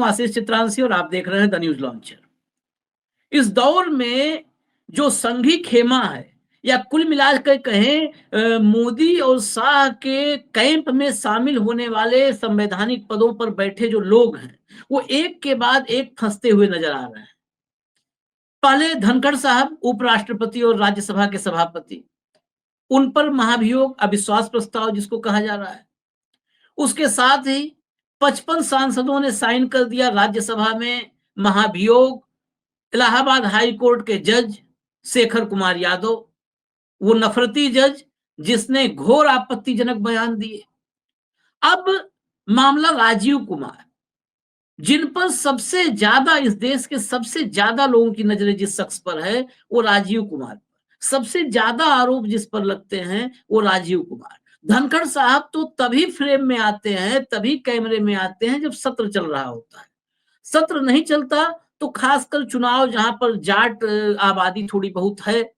आशीष चित्रांशी और आप देख रहे हैं द न्यूज लॉन्चर। इस दौर में जो संघी खेमा है या कुल मिलाकर कहें मोदी और शाह के कैंप में शामिल होने वाले संवैधानिक पदों पर बैठे जो लोग हैं वो एक के बाद एक फंसते हुए नजर आ रहे हैं। पहले धनखड़ साहब उपराष्ट्रपति और राज्यसभा के सभापति, उन पर महाभियोग अविश्वास प्रस्ताव जिसको कहा जा रहा है। उसके साथ ही 55 सांसदों ने साइन कर दिया राज्यसभा में महाभियोग। इलाहाबाद हाई कोर्ट के जज शेखर कुमार यादव, वो नफरती जज जिसने घोर आपत्तिजनक बयान दिए। अब मामला राजीव कुमार, जिन पर सबसे ज्यादा इस देश के सबसे ज्यादा लोगों की नजरें जिस शख्स पर है वो राजीव कुमार पर, सबसे ज्यादा आरोप जिस पर लगते हैं वो राजीव कुमार। धनखड़ साहब तो तभी फ्रेम में आते हैं, तभी कैमरे में आते हैं जब सत्र चल रहा होता है। सत्र नहीं चलता तो खासकर चुनाव जहां पर जाट आबादी थोड़ी बहुत है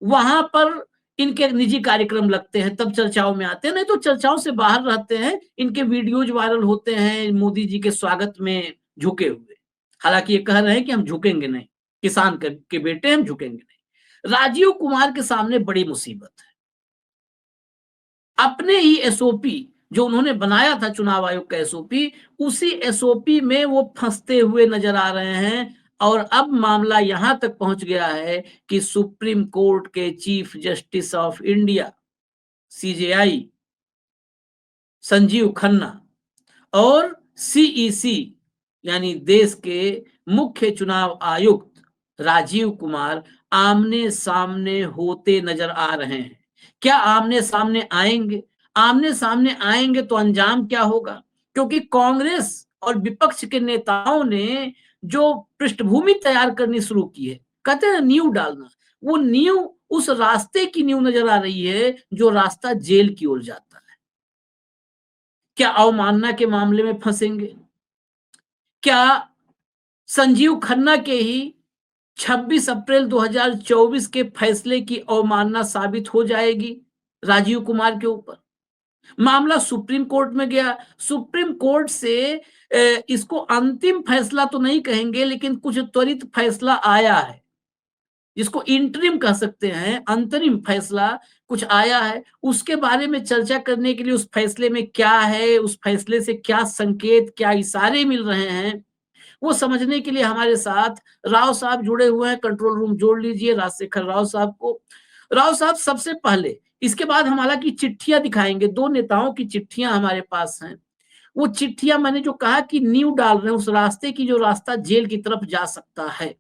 वहां पर इनके निजी कार्यक्रम लगते हैं, तब चर्चाओं में आते हैं, नहीं तो चर्चाओं से बाहर रहते हैं। इनके वीडियोज वायरल होते हैं मोदी जी के स्वागत में झुके हुए। हालांकि ये कह रहे हैं कि हम झुकेंगे नहीं, किसान के बेटे हम झुकेंगे नहीं। राजीव कुमार के सामने बड़ी मुसीबत है। अपने ही एसओपी जो उन्होंने बनाया था चुनाव आयोग का एसओपी, उसी एसओपी में वो फंसते हुए नजर आ रहे हैं। और अब मामला यहां तक पहुंच गया है कि सुप्रीम कोर्ट के chief justice of India CJI Sanjeev Khanna और सीईसी यानी देश के मुख्य चुनाव आयुक्त राजीव कुमार आमने सामने होते नजर आ रहे हैं। क्या आमने सामने आएंगे? आमने सामने आएंगे तो अंजाम क्या होगा? क्योंकि कांग्रेस और विपक्ष के नेताओं ने जो पृष्ठभूमि तैयार करनी शुरू की है, कहते हैं नींव डालना, वो नींव उस रास्ते की नींव नजर आ रही है जो रास्ता जेल की ओर जाता है। क्या अवमानना के मामले में फंसेंगे? क्या संजीव खन्ना के ही 26 अप्रैल 2024 के फैसले की अवमानना साबित हो जाएगी राजीव कुमार के ऊपर? मामला सुप्रीम कोर्ट में गया। सुप्रीम कोर्ट से इसको अंतिम फैसला तो नहीं कहेंगे, लेकिन कुछ त्वरित फैसला आया है, जिसको इंटरिम कह सकते हैं, अंतरिम फैसला कुछ आया है। उसके बारे में चर्चा करने के लिए उस फैसले में क्या है, उस फैसले से क्या संकेत, क्या इशारे मिल रहे हैं, वो समझने के लिए हमारे साथ राव साहब जुड़े हुए हैं। कंट्रोल रूम जोड़ लीजिए राजशेखर राव साहब को। राव साहब, सबसे पहले इसके बाद हम हालांकि चिट्ठियां दिखाएंगे, दो नेताओं की चिट्ठियां हमारे पास हैं। वो चिट्ठियां मैंने जो कहा कि नींव डाल रहे हैं उस रास्ते की जो रास्ता जेल की तरफ जा सकता है,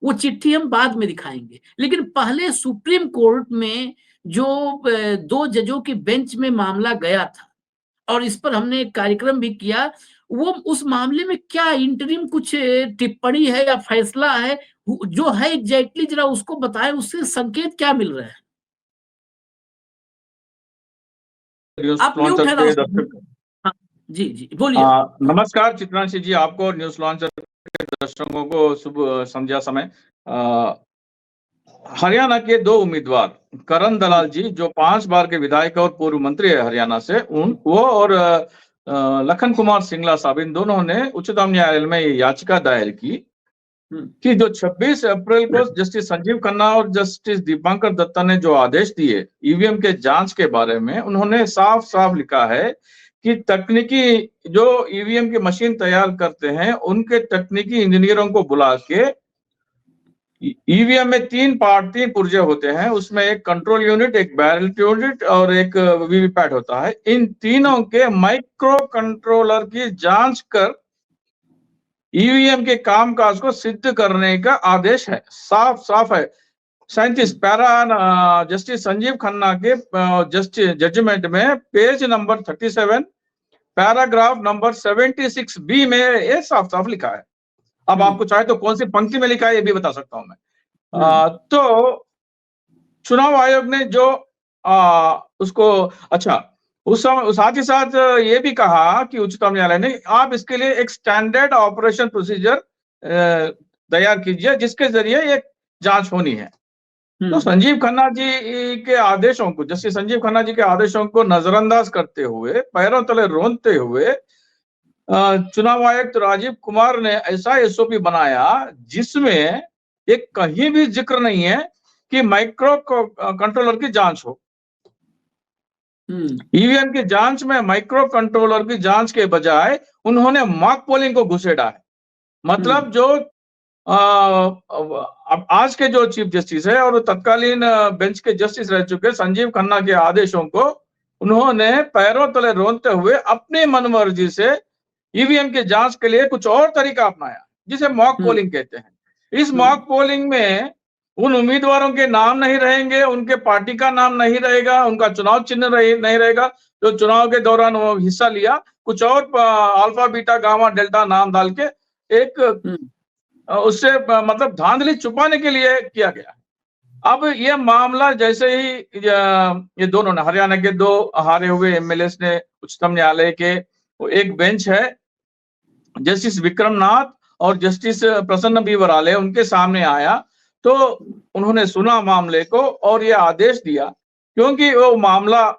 वो चिट्ठी हम बाद में दिखाएंगे। लेकिन पहले सुप्रीम कोर्ट में जो दो जजों की बेंच में मामला गया था और इस पर हमने एक कार्यक्रम भी किया, वो उस मामले में क्या इंटरिम कुछ टिप्पणी है या फैसला है जो है एग्जैक्टली, जरा उसको बताएं, उससे संकेत क्या मिल रहे हैं? आप म्यूट है राव साहब। हाँ, जी जी बोलिए। नमस्कार चित्रांशी जी, आपको न्यूज लॉन्चर के दर्शकों को शुभ संध्या समय। हरियाणा के दो उम्मीदवार करण दलाल जी जो 5 बार के विधायक और पूर्व मंत्री है हरियाणा से, वो और लखन कुमार सिंगला साहब, इन दोनों ने उच्चतम न्यायालय में याचिका दायर की कि जो 26 अप्रैल को जस्टिस संजीव खन्ना और जस्टिस दीपांकर दत्ता ने जो आदेश दिए ईवीएम के जांच के बारे में, उन्होंने साफ साफ लिखा है कि तकनीकी जो ईवीएम की मशीन तैयार करते हैं उनके तकनीकी इंजीनियरों को बुला के, ईवीएम में 3 पुर्जे होते हैं, उसमें एक कंट्रोल यूनिट, एक बैलेट यूनिट और एक वीवीपैट होता है। इन तीनों के माइक्रो कंट्रोलर की जांच कर ईवीएम के कामकाज को सिद्ध करने का आदेश है। साफ साफ है। 37 पैरा जस्टिस संजीव खन्ना के जस्टिस जजमेंट में page number 37 paragraph number 76 B में ये साफ साफ लिखा है। अब आपको चाहे तो कौन सी पंक्ति में लिखा है ये भी बता सकता हूं मैं। तो चुनाव आयोग ने जो उसको उस समय साथ ही साथ ये भी कहा कि उच्चतम न्यायालय ने, आप इसके लिए एक स्टैंडर्ड ऑपरेशन प्रोसीजर तैयार कीजिए जिसके जरिए ये जांच होनी है। तो संजीव खन्ना जी के आदेशों को, जस्टिस संजीव खन्ना जी के आदेशों को नजरअंदाज करते हुए, पैरों तले रोंदते हुए चुनाव आयुक्त राजीव कुमार ने ऐसा एसओपी बनाया जिसमें एक कहीं भी जिक्र नहीं है कि माइक्रो कंट्रोलर की जांच हो। ईवीएम की जांच में माइक्रो कंट्रोलर की जांच के बजाय उन्होंने मॉक पोलिंग को घुसेड़ा है। मतलब जो अब आज के जो चीफ जस्टिस है और तत्कालीन बेंच के जस्टिस रह चुके संजीव खन्ना के आदेशों को उन्होंने पैरों तले रोनते हुए अपनी मनमर्जी से ईवीएम की जांच के लिए कुछ और तरीका अपनाया जिसे मॉक पोलिंग कहते हैं। इस मॉक पोलिंग में उन उम्मीदवारों के नाम नहीं रहेंगे, उनके पार्टी का नाम नहीं रहेगा, उनका चुनाव चिन्ह नहीं रहेगा जो चुनाव के दौरान वो हिस्सा लिया, कुछ और अल्फा बीटा गामा डेल्टा नाम डाल के एक उससे मतलब धांधली छुपाने के लिए किया गया। अब ये मामला जैसे ही ये दोनों ने हरियाणा के 2 हारे हुए एमएलएस ने उच्चतम न्यायालय के एक बेंच है जस्टिस विक्रमनाथ और जस्टिस प्रसन्न बी वराले उनके सामने आया तो उन्होंने सुना मामले को और ये आदेश दिया क्योंकि वो मामला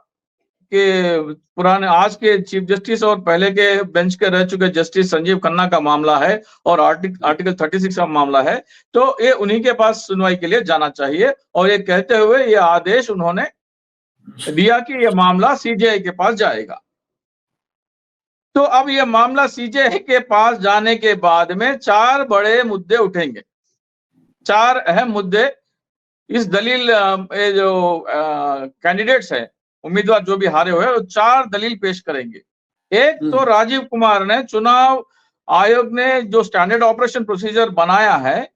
के पुराने आज के चीफ जस्टिस और पहले के बेंच के रह चुके जस्टिस संजीव खन्ना का मामला है और आर्टिकल 36 का मामला है तो ये उन्हीं के पास सुनवाई के लिए जाना चाहिए और ये कहते हुए ये आदेश उन्होंने दिया कि ये मामला सीजेआई के पास जाएगा। तो अब ये मामला सीजेआई के पास जाने के बाद में 4 बड़े मुद्दे उठेंगे, 4 अहम मुद्दे इस दलील ये जो कैंडिडेट्स है उम्मीदवार जो भी हारे हुए वो 4 दलील पेश करेंगे। एक तो राजीव कुमार ने चुनाव आयोग ने जो स्टैंडर्ड ऑपरेशन प्रोसीजर बनाया है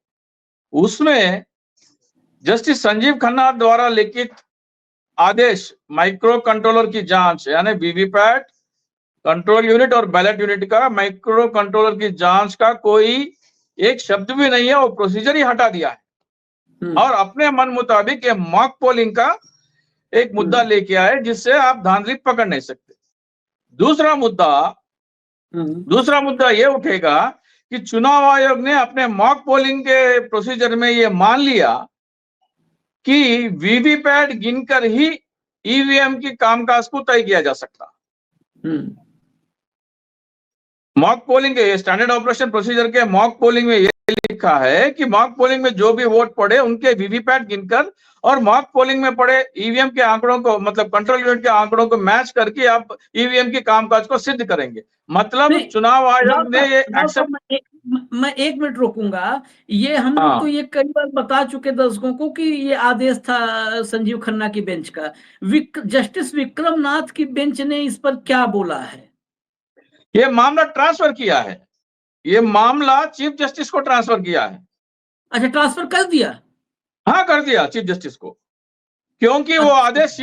उसमें जस्टिस संजीव खन्ना द्वारा लिखित आदेश माइक्रो कंट्रोलर की जांच यानी वीवीपैट कंट्रोल यूनिट और बैलेट यूनिट का माइक्रो कंट्रोलर की जांच का कोई एक शब्द भी नहीं है, वो प्रोसीजर ही हटा दिया है और अपने मन मुताबिक ये मॉक पोलिंग का एक मुद्दा लेके आए जिससे आप धांधली पकड़ नहीं सकते। दूसरा मुद्दा ये उठेगा कि चुनाव आयोग ने अपने मॉक पोलिंग के प्रोसीजर में ये मान लिया कि वीवीपैट गिनकर ही ईवीएम की कामकाज को तय किया जा सकता। मॉक पोलिंग के स्टैंडर्ड ऑपरेशन प्रोसीजर के मॉक पोलिंग में ये लिखा है कि मॉक पोलिंग में जो भी वोट पड़े उनके वीवीपैट गिनकर और मॉक पोलिंग में पड़े ईवीएम के आंकड़ों को मतलब कंट्रोल यूनिट के आंकड़ों को मैच करके आप ईवीएम की कामकाज को सिद्ध करेंगे। मतलब चुनाव आयोग ने ये एक्सेप्ट मैं 1 मिनट रोकूंगा। ये हम लोग तो ये कई बार बता चुके दर्शकों को कि ये आदेश था संजीव खन्ना की बेंच का। जस्टिस विक्रमनाथ की बेंच ने इस पर क्या बोला है? ये मामला ट्रांसफर किया है, ये मामला चीफ जस्टिस को ट्रांसफर किया है। अच्छा, ट्रांसफर कर दिया? हाँ, कर दिया चीफ जस्टिस को क्योंकि वो आदेश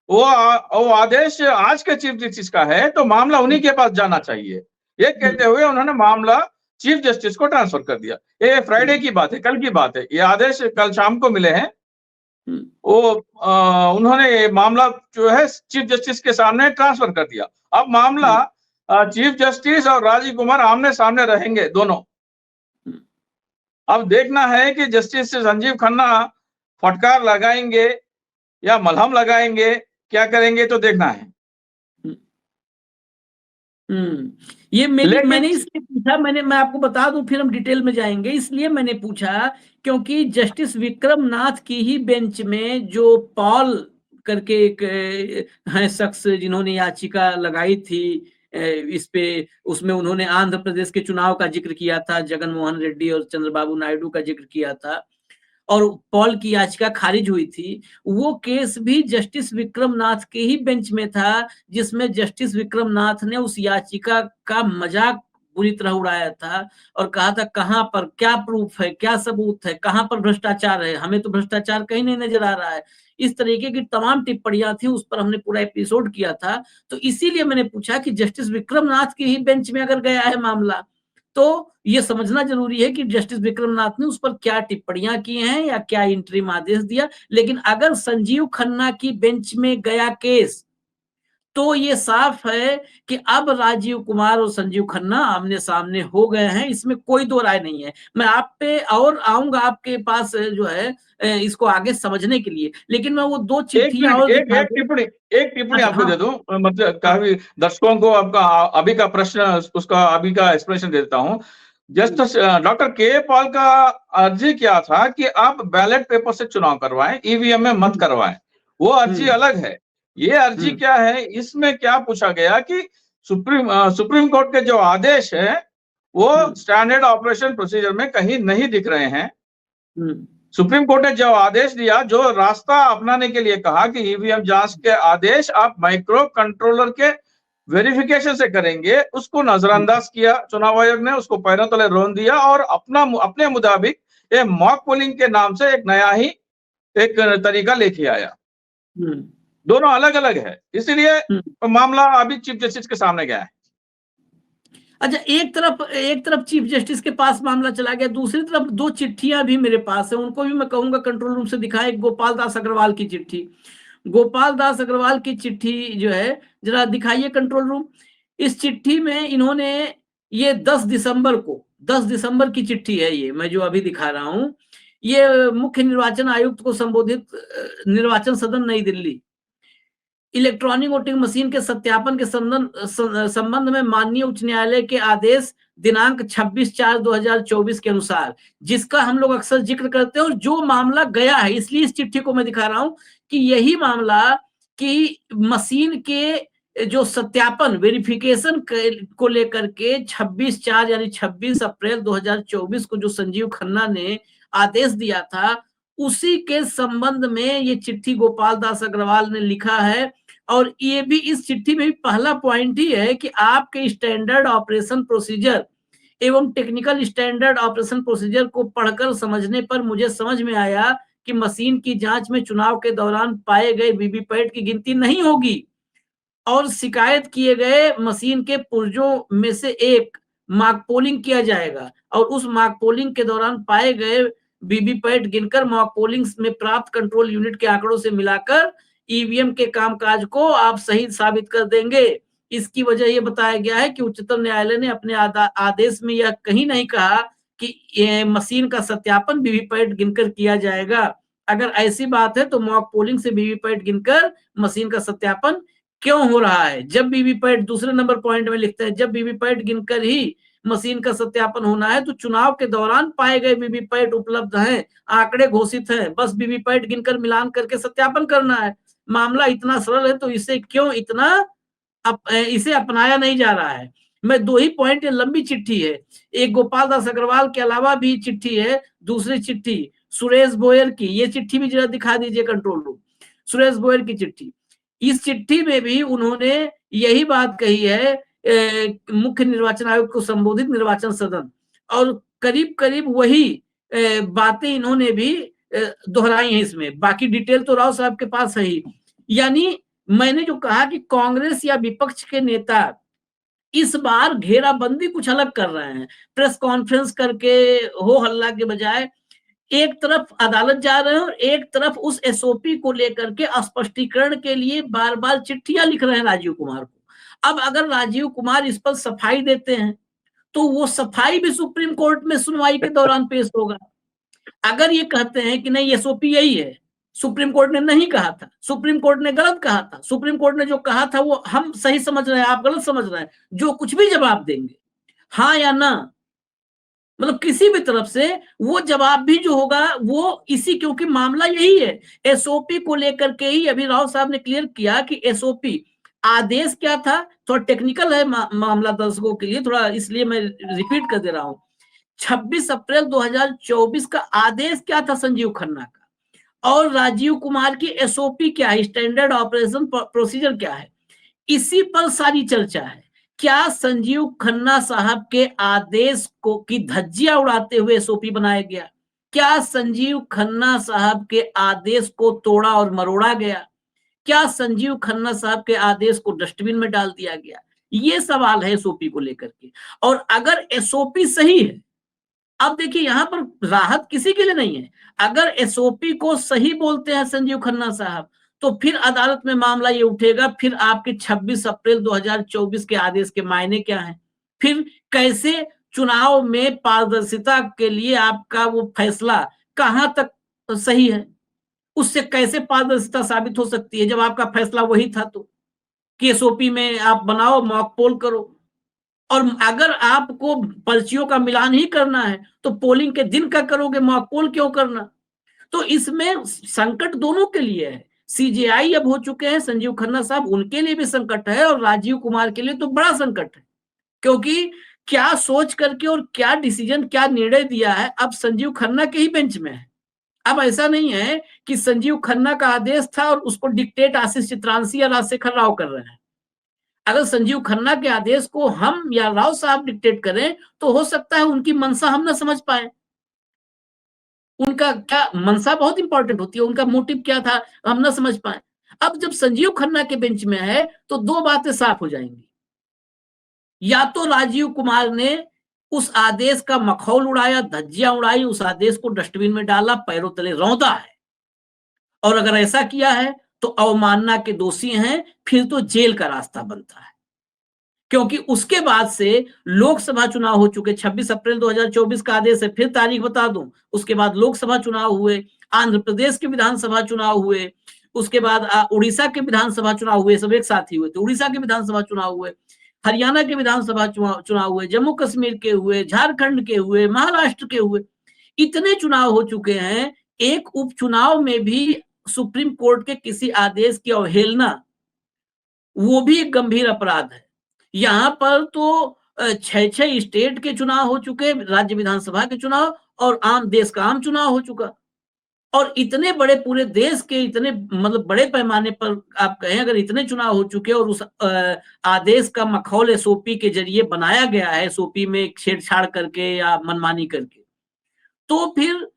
वो आदेश आज के चीफ जस्टिस का है तो मामला उन्हीं के पास जाना चाहिए। ये कहते हुए उन्होंने मामला चीफ जस्टिस को ट्रांसफर कर दिया। ये फ्राइडे की बात है, कल की बात है, ये आदेश कल शाम को मिले हैं। वो उन्होंने मामला जो है चीफ जस्टिस के सामने ट्रांसफर कर दिया। अब मामला चीफ जस्टिस और राजीव कुमार आमने सामने रहेंगे दोनों। अब देखना है कि जस्टिस संजीव खन्ना फटकार लगाएंगे या मलहम लगाएंगे, क्या करेंगे तो देखना है। ये मैंने इसलिए पूछा, मैं आपको बता दूं फिर हम डिटेल में जाएंगे, इसलिए मैंने पूछा क्योंकि जस्टिस विक्रमनाथ की ही बेंच में जो पॉल करके एक है शख्स जिन्होंने याचिका लगाई थी इस पे, उसमें उन्होंने आंध्र प्रदेश के चुनाव का जिक्र किया था, जगन मोहन रेड्डी और चंद्रबाबू नायडू का जिक्र किया था और पॉल की याचिका खारिज हुई थी। वो केस भी जस्टिस विक्रमनाथ के ही बेंच में था जिसमें जस्टिस विक्रमनाथ ने उस याचिका का मजाक बुरी तरह उड़ाया था और कहा था कहां पर क्या प्रूफ है, क्या सबूत है, कहां पर भ्रष्टाचार है, हमें तो भ्रष्टाचार कहीं नहीं नजर आ रहा है। इस तरीके की तमाम टिप्पणियां थी, उस पर हमने पूरा एपिसोड किया था। तो इसीलिए मैंने पूछा कि जस्टिस विक्रमनाथ की ही बेंच में अगर गया है मामला तो ये समझना जरूरी है कि जस्टिस विक्रमनाथ ने उस पर क्या टिप्पणियां की हैं या क्या इंटरिम आदेश दिया। लेकिन अगर संजीव खन्ना की बेंच में गया केस तो ये साफ है कि अब राजीव कुमार और संजीव खन्ना आमने सामने हो गए हैं, इसमें कोई दो राय नहीं है। मैं आप पे और आऊंगा आपके पास जो है इसको आगे समझने के लिए, लेकिन मैं वो दो एक चिट्ठियां मिनट, और एक दिखा एक दूं। टिप्पणी, एक टिप्पणी अच्छा, आपको हाँ दे दूं, मतलब हाँ। काफी दर्शकों को आपका अभी का प्रश्न, उसका अभी का एक्सप्लेनेशन देता हूं। जस्ट डॉक्टर के पाल का अर्जी क्या था कि आप बैलेट पेपर से चुनाव करवाएं, ईवीएम में मत हम्म, करवाएं। वो अर्जी हम्म, अलग है। ये अर्जी हम्म, क्या है, इसमें क्या पूछा गया कि सुप्रीम कोर्ट के जो आदेश है वो हम्म, स्टैंडर्ड ऑपरेशन प्रोसीजर में कहीं नहीं दिख रहे हैं। हम्म, सुप्रीम कोर्ट ने जो आदेश दिया, जो रास्ता अपनाने के लिए कहा कि ईवीएम जांच के आदेश आप माइक्रो कंट्रोलर के वेरिफिकेशन से करेंगे, उसको नजरअंदाज किया चुनाव आयोग ने, उसको पैरों तले रोन दिया और अपने मुताबिक ये मॉक पोलिंग के नाम से एक नया ही एक तरीका लेके आया। हम्म, दोनों अलग अलग है, इसीलिए हम्म। मामला अभी चीफ जस्टिस के सामने गया है। अच्छा, एक तरफ चीफ जस्टिस के पास मामला चला गया, दूसरी तरफ दो चिट्ठियां भी मेरे पास है, उनको भी मैं कहूंगा कंट्रोल रूम से दिखाएं। एक गोपाल दास अग्रवाल की चिट्ठी, गोपाल दास अग्रवाल की चिट्ठी जो है, जरा दिखाइए कंट्रोल रूम। इस चिट्ठी में इन्होंने ये 10 दिसंबर की चिट्ठी है, ये मैं जो अभी दिखा रहा हूं, ये मुख्य निर्वाचन आयुक्त को संबोधित, निर्वाचन सदन नई दिल्ली, इलेक्ट्रॉनिक वोटिंग मशीन के सत्यापन के संबंध में माननीय उच्च न्यायालय के आदेश दिनांक 26/4/2024 के अनुसार, जिसका हम लोग अक्सर जिक्र करते हैं और जो मामला गया है, इसलिए इस चिट्ठी को मैं दिखा रहा हूं कि यही मामला कि मशीन के जो सत्यापन वेरिफिकेशन को लेकर के 26/4 यानी 26 अप्रैल 2024 को जो संजीव खन्ना ने आदेश दिया था, उसी के संबंध में ये चिट्ठी गोपाल दास अग्रवाल ने लिखा है। और ये भी इस चिट्ठी में भी पहला पॉइंट ही है कि आपके स्टैंडर्ड ऑपरेशन प्रोसीजर एवं टेक्निकल स्टैंडर्ड ऑपरेशन प्रोसीजर को पढ़कर समझने पर मुझे समझ में आया कि मशीन की जांच में चुनाव के दौरान पाए गए वीवीपैट की गिनती नहीं होगी और शिकायत किए गए मशीन के पुर्जों में से एक मॉक पोलिंग किया जाएगा और उस मॉक पोलिंग के दौरान पाए गए वीवीपैट गिनकर मॉक पोलिंग में प्राप्त कंट्रोल यूनिट के आंकड़ों से मिलाकर ईवीएम के कामकाज को आप सही साबित कर देंगे। इसकी वजह यह बताया गया है कि उच्चतम न्यायालय ने अपने आदेश में यह कहीं नहीं कहा कि ये मशीन का सत्यापन वीवीपैट गिनकर किया जाएगा। अगर ऐसी बात है तो मॉक पोलिंग से वीवीपैट गिनकर मशीन का सत्यापन क्यों हो रहा है? जब वीवीपैट, दूसरे नंबर पॉइंट में लिखते हैं, जब वीवीपैट गिनकर ही मशीन का सत्यापन होना है तो चुनाव के दौरान पाए गए वीवीपैट उपलब्ध हैं, आंकड़े घोषित हैं, बस वीवीपैट गिनकर मिलान करके सत्यापन करना है। मामला इतना सरल है तो इसे क्यों इतना इसे अपनाया नहीं जा रहा है? मैं दो ही पॉइंट, लंबी चिट्ठी है, एक गोपाल दास अग्रवाल के अलावा भी चिट्ठी है, दूसरी चिट्ठी सुरेश गोयल की, ये चिट्ठी भी जरा दिखा दीजिए कंट्रोल रूम, सुरेश गोयल की चिट्ठी। इस चिट्ठी में भी उन्होंने यही बात कही है, मुख्य निर्वाचन आयोग को संबोधित निर्वाचन सदन, और करीब करीब वही बातें इन्होंने भी दोहराई हैं इसमें। बाकी डिटेल तो राव साहब के पास है ही। यानी मैंने जो कहा कि कांग्रेस या विपक्ष के नेता इस बार घेराबंदी कुछ अलग कर रहे हैं, प्रेस कॉन्फ्रेंस करके हो हल्ला के बजाय एक तरफ अदालत जा रहे हैं और एक तरफ उस एसओपी को लेकर के स्पष्टीकरण के लिए बार बार चिट्ठियां लिख रहे हैं राजीव कुमार को। अब अगर राजीव कुमार इस पर सफाई देते हैं तो वो सफाई भी सुप्रीम कोर्ट में सुनवाई के दौरान पेश होगा। अगर ये कहते हैं कि नहीं एसओपी यही है, सुप्रीम कोर्ट ने नहीं कहा था, सुप्रीम कोर्ट ने गलत कहा था, सुप्रीम कोर्ट ने जो कहा था वो हम सही समझ रहे हैं, आप गलत समझ रहे हैं, जो कुछ भी जवाब देंगे हाँ या ना, मतलब किसी भी तरफ से वो जवाब भी जो होगा वो इसी, क्योंकि मामला यही है एसओपी को लेकर के ही। अभी राव साहब ने क्लियर किया कि एसओपी आदेश क्या था, थोड़ा टेक्निकल है मामला दर्शकों के लिए, थोड़ा इसलिए मैं रिपीट कर दे रहा हूं। 26 अप्रैल 2024 का आदेश क्या था संजीव खन्ना का, और राजीव कुमार की एसओपी क्या है, स्टैंडर्ड ऑपरेशन प्रोसीजर क्या है, इसी पर सारी चर्चा है। क्या संजीव खन्ना साहब के आदेश को की धज्जियां उड़ाते हुए एसओपी बनाया गया? क्या संजीव खन्ना साहब के आदेश को तोड़ा और मरोड़ा गया? क्या संजीव खन्ना साहब के आदेश को डस्टबिन में डाल दिया गया? ये सवाल है एसओपी को लेकर के। और अगर एसओपी सही है, अब देखिए यहां पर राहत किसी के लिए नहीं है। अगर एसओपी को सही बोलते हैं संजीव खन्ना साहब, तो फिर अदालत में मामला ये उठेगा, फिर आपके 26 अप्रैल 2024 के आदेश के मायने क्या हैं? फिर कैसे चुनाव में पारदर्शिता के लिए आपका वो फैसला कहां तक सही है? उससे कैसे पारदर्शिता साबित हो सकती है जब आपका फैसला वही था तो? कि एसओपी में आप बनाओ, मॉक पोल करो, और अगर आपको पर्चियों का मिलान ही करना है तो पोलिंग के दिन का करोगे, मॉक पोल क्यों करना? तो इसमें संकट दोनों के लिए है। सीजेआई अब हो चुके हैं संजीव खन्ना साहब, उनके लिए भी संकट है और राजीव कुमार के लिए तो बड़ा संकट है, क्योंकि क्या सोच करके और क्या डिसीजन, क्या निर्णय दिया है, अब संजीव खन्ना के ही बेंच में है। अब ऐसा नहीं है कि संजीव खन्ना का आदेश था और उसको डिक्टेट आशीष चित्रांशी या राजशेखर राव कर रहे हैं। अगर संजीव खन्ना के आदेश को हम या राव साहब डिक्टेट करें तो हो सकता है उनकी मंशा हम ना समझ पाए। उनका क्या मंशा बहुत इंपॉर्टेंट होती है, उनका मोटिव क्या था हम ना समझ पाए। अब जब संजीव खन्ना के बेंच में है तो दो बातें साफ हो जाएंगी, या तो राजीव कुमार ने उस आदेश का मखौल उड़ाया, धज्जियां उड़ाई, उस आदेश को डस्टबिन में डाला, पैरों तले रौंदा है, और अगर ऐसा किया है तो अवमानना के दोषी हैं, फिर तो जेल का रास्ता बनता है। क्योंकि उसके बाद से लोकसभा चुनाव हो चुके, 26 अप्रैल 2024 का आदेश है, फिर तारीख बता दूं, उसके बाद लोकसभा चुनाव हुए, आंध्र प्रदेश के विधानसभा चुनाव हुए, उसके बाद उड़ीसा के विधानसभा चुनाव हुए, सब एक साथ ही हुए थे। उड़ीसा के विधानसभा चुनाव हुए, हरियाणा के विधानसभा चुनाव हुए, जम्मू कश्मीर के हुए, झारखंड के हुए, महाराष्ट्र के हुए, इतने चुनाव हो चुके हैं। एक उपचुनाव में भी सुप्रीम कोर्ट के किसी आदेश की अवहेलना, वो भी एक गंभीर अपराध है। यहाँ पर तो 6 स्टेट के चुनाव हो चुके, राज्य विधानसभा के चुनाव, और आम देश का आम चुनाव हो चुका, और इतने बड़े पूरे देश के इतने मतलब बड़े पैमाने पर आप कहें अगर इतने चुनाव हो चुके और उस आदेश का मखौल एसओपी के जरिए बनाया गया है, एसओपी में छेड़छाड़ करके या मनमानी करके, तो फिर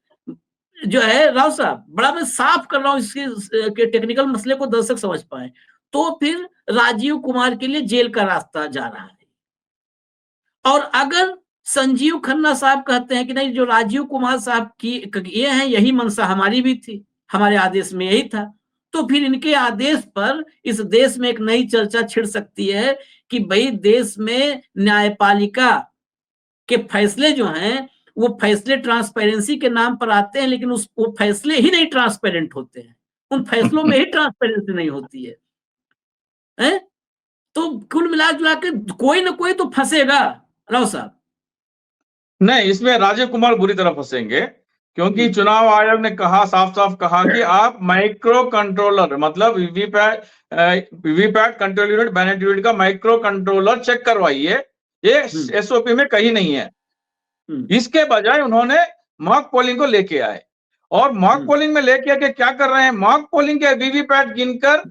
जो है राव साहब, बड़ा मैं साफ कर रहा हूं इसके के टेक्निकल मसले को दर्शक समझ पाए, तो फिर राजीव कुमार के लिए जेल का रास्ता जा रहा है। और अगर संजीव खन्ना साहब कहते हैं कि नहीं, जो राजीव कुमार साहब की ये हैं, यही मंशा हमारी भी थी, हमारे आदेश में यही था, तो फिर इनके आदेश पर इस देश में एक नई चर्चा छिड़ सकती है कि भाई देश में न्यायपालिका के फैसले जो हैं वो फैसले ट्रांसपेरेंसी के नाम पर आते हैं, लेकिन वो फैसले ही नहीं ट्रांसपेरेंट होते हैं, उन फैसलों में ही ट्रांसपेरेंसी नहीं होती है? तो कुल मिला जुला के कोई ना कोई तो फंसेगा राव साहब। नहीं, इसमें राजीव कुमार बुरी तरह फंसेंगे, क्योंकि चुनाव आयोग ने कहा, साफ साफ कहा कि आप माइक्रो कंट्रोलर, मतलब VVPAT control unit, ballot unit का माइक्रो कंट्रोलर चेक करवाइए, ये एसओपी में कहीं नहीं है। इसके बजाय उन्होंने मॉक पोलिंग को लेके आए, और मॉक पोलिंग में लेके आके क्या कर रहे हैं, मॉक पोलिंग के वीवीपैट गिनकर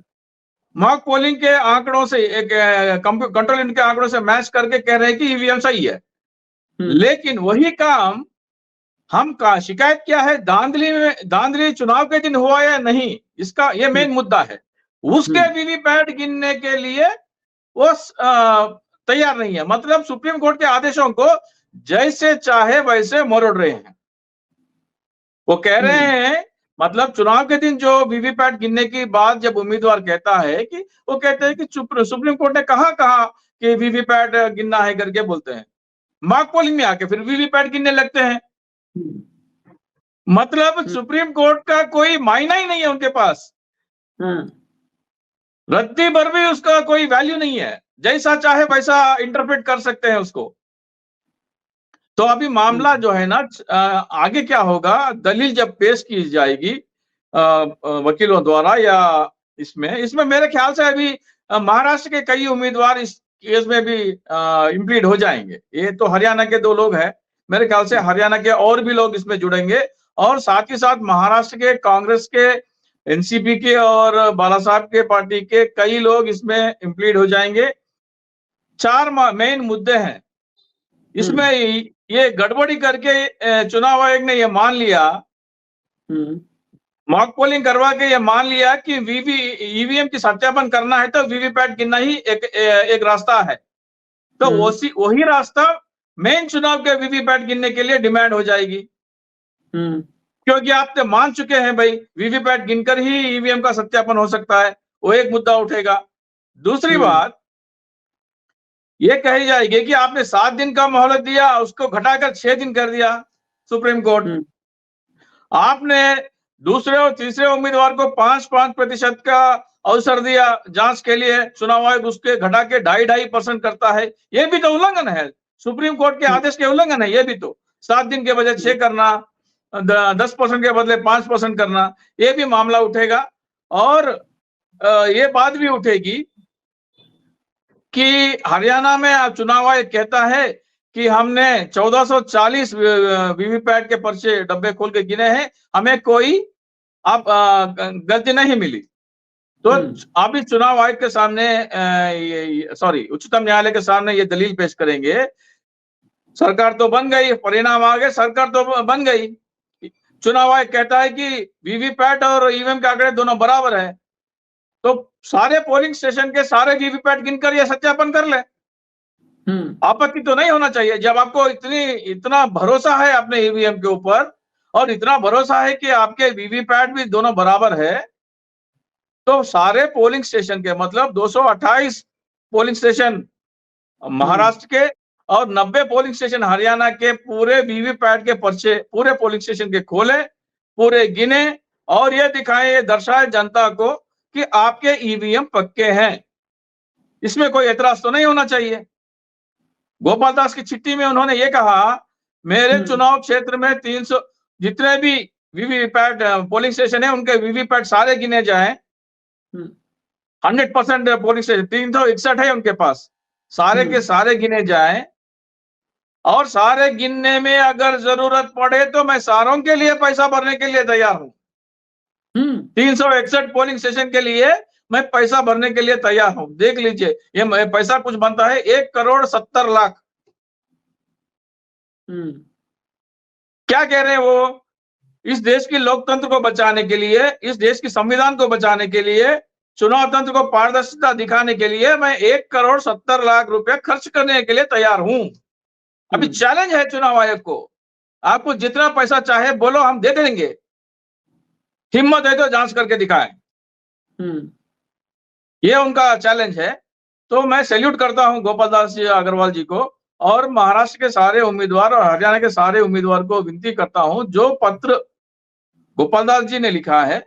मॉक पोलिंग के आंकड़ों से, एक कंट्रोल यूनिट के आंकड़ों से मैच करके कह रहे हैं कि ईवीएम सही है। लेकिन वही काम हम का शिकायत क्या है, धांधली चुनाव के दिन हुआ या नहीं, इसका ये मेन मुद्दा है। उसके वीवीपैट गिनने के लिए वो तैयार नहीं है, मतलब सुप्रीम कोर्ट के आदेशों को जैसे चाहे वैसे मरोड़ रहे हैं। वो कह रहे हैं, मतलब चुनाव के दिन जो वीवीपैट गिनने की बात जब उम्मीदवार कहता है कि वो कहते हैं कि सुप्रीम कोर्ट ने कहा कि वीवीपैट गिनना है करके बोलते हैं, मॉक पोलिंग में आके फिर वीवीपैट गिनने लगते हैं। मतलब सुप्रीम कोर्ट का कोई मायना ही नहीं है उनके पास, रत्ती भर भी उसका कोई वैल्यू नहीं है, जैसा चाहे वैसा इंटरप्रेट कर सकते हैं उसको। तो अभी मामला जो है ना, आगे क्या होगा, दलील जब पेश की जाएगी वकीलों द्वारा, या इसमें मेरे ख्याल से अभी महाराष्ट्र के कई उम्मीदवार इस केस में भी इंप्लीड हो जाएंगे। ये तो हरियाणा के 2 लोग हैं, मेरे ख्याल से हरियाणा के और भी लोग इसमें जुड़ेंगे, और साथ ही साथ महाराष्ट्र के कांग्रेस के, एनसीपी के और बाला साहब के पार्टी के कई लोग इसमें इंप्लीड हो जाएंगे। 4 मेन मुद्दे हैं इसमें। ये गड़बड़ी करके चुनाव आयोग ने ये मान लिया, मॉक पोलिंग करवा के ये मान लिया कि ईवीएम की सत्यापन करना है तो वीवीपैट गिनना ही एक रास्ता है, तो वही रास्ता मेन चुनाव के वीवीपैट गिनने के लिए डिमांड हो जाएगी। क्योंकि आप तो मान चुके हैं भाई वीवीपैट गिनकर ही ईवीएम का सत्यापन हो सकता है, वो एक मुद्दा उठेगा। दूसरी बात ये कही जाएगी कि आपने 7 दिन का मोहलत दिया, उसको घटाकर 6 दिन कर दिया सुप्रीम कोर्ट। आपने दूसरे और तीसरे उम्मीदवार को 5-5% का अवसर दिया जांच के लिए, चुनाव आयोग उसके घटा के 2.5% करता है। ये भी तो उल्लंघन है, सुप्रीम कोर्ट के आदेश के उल्लंघन है ये भी तो। 7 दिन के बजाय 6 करना, 10% के बदले 5% करना, ये भी मामला उठेगा। और ये बात भी उठेगी कि हरियाणा में चुनाव आयोग कहता है कि हमने 1440 वीवीपैट के पर्चे डब्बे खोल के गिने हैं, हमें कोई अब गलती नहीं मिली। तो अभी चुनाव आयोग के सामने सॉरी उच्चतम न्यायालय के सामने ये दलील पेश करेंगे। सरकार तो बन गई, परिणाम आ गए, सरकार तो बन गई। चुनाव आयोग कहता है कि वीवीपैट और ईवीएम के आंकड़े दोनों बराबर है, तो सारे पोलिंग स्टेशन के सारे वीवीपैट गिनकर ये सत्यापन कर ले। आपत्ति तो नहीं होना चाहिए। जब आपको इतना भरोसा है अपने ईवीएम के ऊपर और इतना भरोसा है कि आपके वीवीपैट भी दोनों बराबर है, तो सारे पोलिंग स्टेशन के मतलब 228 पोलिंग स्टेशन महाराष्ट्र के और 90 पोलिंग स्टेशन हरियाणा के पूरे वीवीपैट के पर्चे पूरे पोलिंग स्टेशन के खोले, पूरे गिने और ये दिखाए, ये दर्शाए जनता को कि आपके ईवीएम पक्के हैं। इसमें कोई एतराज तो नहीं होना चाहिए। गोपाल दास की चिट्ठी में उन्होंने ये कहा, मेरे चुनाव क्षेत्र में 300 जितने भी वीवीपैट पोलिंग स्टेशन है उनके वीवीपैट सारे गिने जाएं। 100% पोलिंग स्टेशन 361 है उनके पास, सारे के सारे गिने जाएं और सारे गिनने में अगर जरूरत पड़े तो मैं सारों के लिए पैसा भरने के लिए तैयार हूं। 361 पोलिंग स्टेशन के लिए मैं पैसा भरने के लिए तैयार हूं। देख लीजिए ये पैसा कुछ बनता है 1,70,00,000। क्या कह रहे हैं वो? इस देश की लोकतंत्र को बचाने के लिए, इस देश की संविधान को बचाने के लिए, चुनाव तंत्र को पारदर्शिता दिखाने के लिए मैं 1,70,00,000 रुपए खर्च करने के लिए तैयार हूं। अभी चैलेंज है चुनाव आयोग को, आपको जितना पैसा चाहे बोलो, हम दे देंगे, हिम्मत है तो जांच करके दिखाएं। ये उनका चैलेंज है। तो मैं सैल्यूट करता हूं गोपाल दास जी अग्रवाल जी को और महाराष्ट्र के सारे उम्मीदवार और हरियाणा के सारे उम्मीदवार को विनती करता हूं, जो पत्र गोपाल दास जी ने लिखा है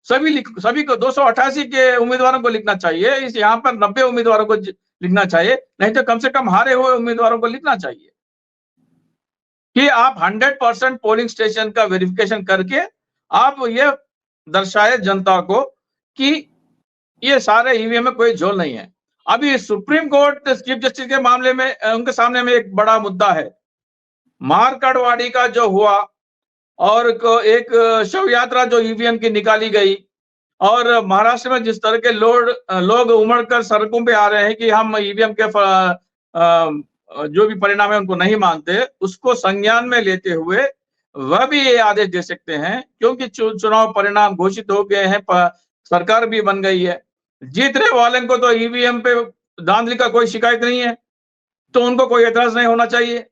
सभी को 288 के उम्मीदवारों को लिखना चाहिए। इस यहाँ पर 90 उम्मीदवारों को लिखना चाहिए, नहीं तो कम से कम हारे हुए उम्मीदवारों को लिखना चाहिए कि आप 100% पोलिंग स्टेशन का वेरिफिकेशन करके आप ये दर्शाए जनता को कि ये सारे ईवीएम में कोई झोल नहीं है। अभी सुप्रीम कोर्ट चीफ जस्टिस के मामले में उनके सामने में एक बड़ा मुद्दा है, मारकड़वाड़ी का जो हुआ और एक शव यात्रा जो ईवीएम की निकाली गई और महाराष्ट्र में जिस तरह के लोग उमड़कर सड़कों पे आ रहे हैं कि हम ईवीएम के जो भी परिणाम है उनको नहीं मानते, उसको संज्ञान में लेते हुए वह भी ये आदेश दे सकते हैं, क्योंकि चुनाव परिणाम घोषित हो गए हैं, सरकार भी बन गई है, जीतने वाले को तो ईवीएम पे धांधली का कोई शिकायत नहीं है, तो उनको कोई एतराज नहीं होना चाहिए।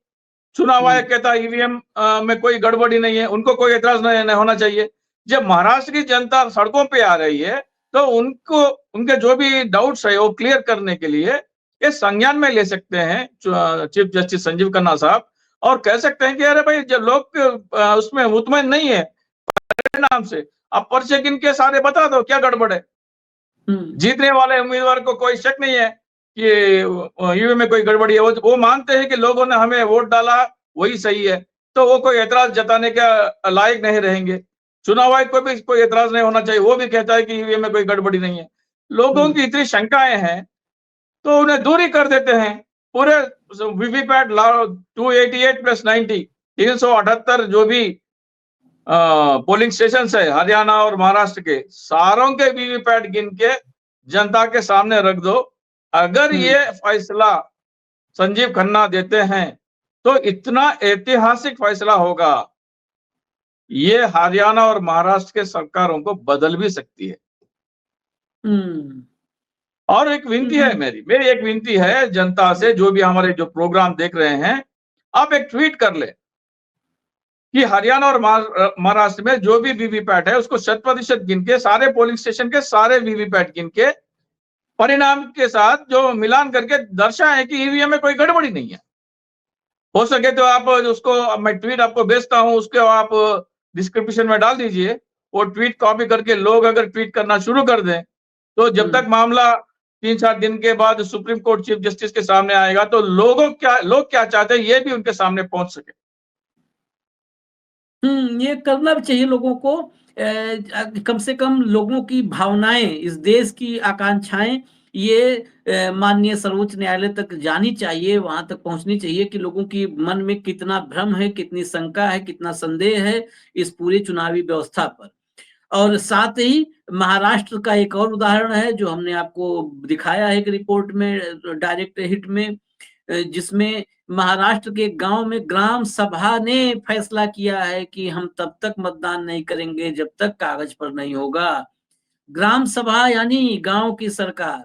चुनाव आयोग कहता है ईवीएम में कोई गड़बड़ी नहीं है, उनको कोई एतराज नहीं होना चाहिए। जब महाराष्ट्र की जनता सड़कों पे आ रही है तो उनको उनके जो भी डाउट्स है वो क्लियर करने के लिए ये संज्ञान में ले सकते हैं चीफ जस्टिस संजीव खन्ना साहब, और कह सकते हैं कि अरे भाई जब लोग उसमें मुतमईन नहीं है परिणाम से, अब पर्चे गिन के सारे बता दो क्या गड़बड़ है। जीतने वाले उम्मीदवार को कोई शक नहीं है कि ईवीएम में कोई गड़बड़ी है, वो मानते हैं कि लोगों ने हमें वोट डाला वही सही है, तो वो कोई एतराज जताने का लायक नहीं रहेंगे। चुनाव आयोग को भी कोई एतराज नहीं होना चाहिए, वो भी कहता है कि ईवीएम में कोई गड़बड़ी नहीं है। लोगों की इतनी शंकाएं हैं तो उन्हें दूरी कर देते हैं। पूरे वीवीपैट 288 + 90 378 जो भी पोलिंग स्टेशन है हरियाणा और महाराष्ट्र के, सारों के वीवीपैट गिन के जनता के सामने रख दो। अगर ये फैसला संजीव खन्ना देते हैं तो इतना ऐतिहासिक फैसला होगा, ये हरियाणा और महाराष्ट्र के सरकारों को बदल भी सकती है। और एक विनती है मेरी एक विनती है जनता से, जो भी हमारे जो प्रोग्राम देख रहे हैं, आप एक ट्वीट कर ले कि हरियाणा और महाराष्ट्र में जो भी वीवीपैट है उसको 100% गिन के, सारे पोलिंग स्टेशन के सारे वीवीपैट गिन के परिणाम के साथ जो मिलान करके दर्शाए कि ईवीएम में कोई गड़बड़ी नहीं है। हो सके तो आप उसको, मैं ट्वीट आपको भेजता हूं, उसको आप डिस्क्रिप्शन में डाल दीजिए। वो ट्वीट कॉपी करके लोग अगर ट्वीट करना शुरू कर दें तो जब तक मामला 3-4 दिन के बाद सुप्रीम कोर्ट चीफ जस्टिस के सामने आएगा तो लोग क्या चाहते हैं ये भी उनके सामने पहुंच सके। ये करना भी चाहिए लोगों को। कम से कम लोगों की भावनाएं, इस देश की आकांक्षाएं ये माननीय सर्वोच्च न्यायालय तक जानी चाहिए, वहां तक पहुंचनी चाहिए कि लोगों की मन में कितना भ्रम है, कितनी शंका है, कितना संदेह है इस पूरी चुनावी व्यवस्था पर। और साथ ही महाराष्ट्र का एक और उदाहरण है जो हमने आपको दिखाया है एक रिपोर्ट में, डायरेक्ट हिट में, जिसमें महाराष्ट्र के गांव में ग्राम सभा ने फैसला किया है कि हम तब तक मतदान नहीं करेंगे जब तक कागज पर नहीं होगा। ग्राम सभा यानी गांव की सरकार,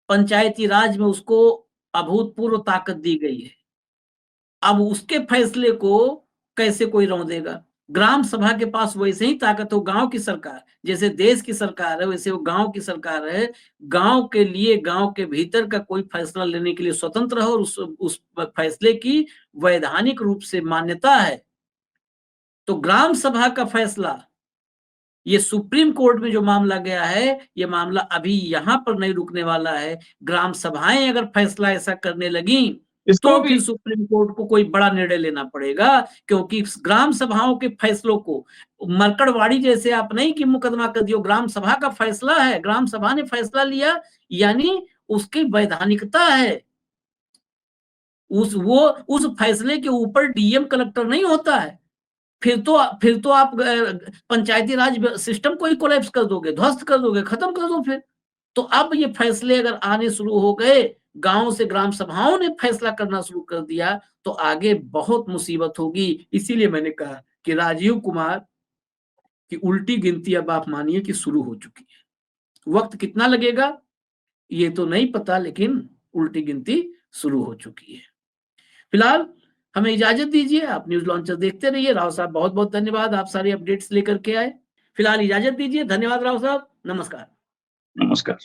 पंचायती राज में उसको अभूतपूर्व ताकत दी गई है। अब उसके फैसले को कैसे कोई रौंदेगा? ग्राम सभा के पास वैसे ही ताकत हो, गांव की सरकार जैसे देश की सरकार है वैसे वो गांव की सरकार है। गांव के लिए, गांव के भीतर का कोई फैसला लेने के लिए स्वतंत्र है और उस फैसले की वैधानिक रूप से मान्यता है। तो ग्राम सभा का फैसला, ये सुप्रीम कोर्ट में जो मामला गया है, ये मामला अभी यहां पर नहीं रुकने वाला है। ग्राम सभाएं अगर फैसला ऐसा करने लगी इसको तो भी फिर सुप्रीम कोर्ट को कोई बड़ा निर्णय लेना पड़ेगा, क्योंकि ग्राम सभाओं के फैसलों को मरकड़वाड़ी जैसे आप नहीं कि मुकदमा कर दियो, ग्राम सभा का फैसला है, ग्राम सभा ने फैसला लिया यानी उसकी वैधानिकता है। उस फैसले के ऊपर डीएम कलेक्टर नहीं होता है। फिर तो आप पंचायती राज सिस्टम को ही कोलैप्स कर दोगे, ध्वस्त कर दोगे, खत्म कर दो फिर। तो अब ये फैसले अगर आने शुरू हो गए, गांव से ग्राम सभाओं ने फैसला करना शुरू कर दिया तो आगे बहुत मुसीबत होगी। इसीलिए मैंने कहा कि राजीव कुमार की उल्टी गिनती अब आप मानिए कि शुरू हो चुकी है। वक्त कितना लगेगा ये तो नहीं पता, लेकिन उल्टी गिनती शुरू हो चुकी है। फिलहाल हमें इजाजत दीजिए, आप न्यूज लॉन्चर देखते रहिए। राव साहब बहुत बहुत धन्यवाद, आप सारी अपडेट्स लेकर के आए। फिलहाल इजाजत दीजिए, धन्यवाद राव साहब, नमस्कार। नमस्कार।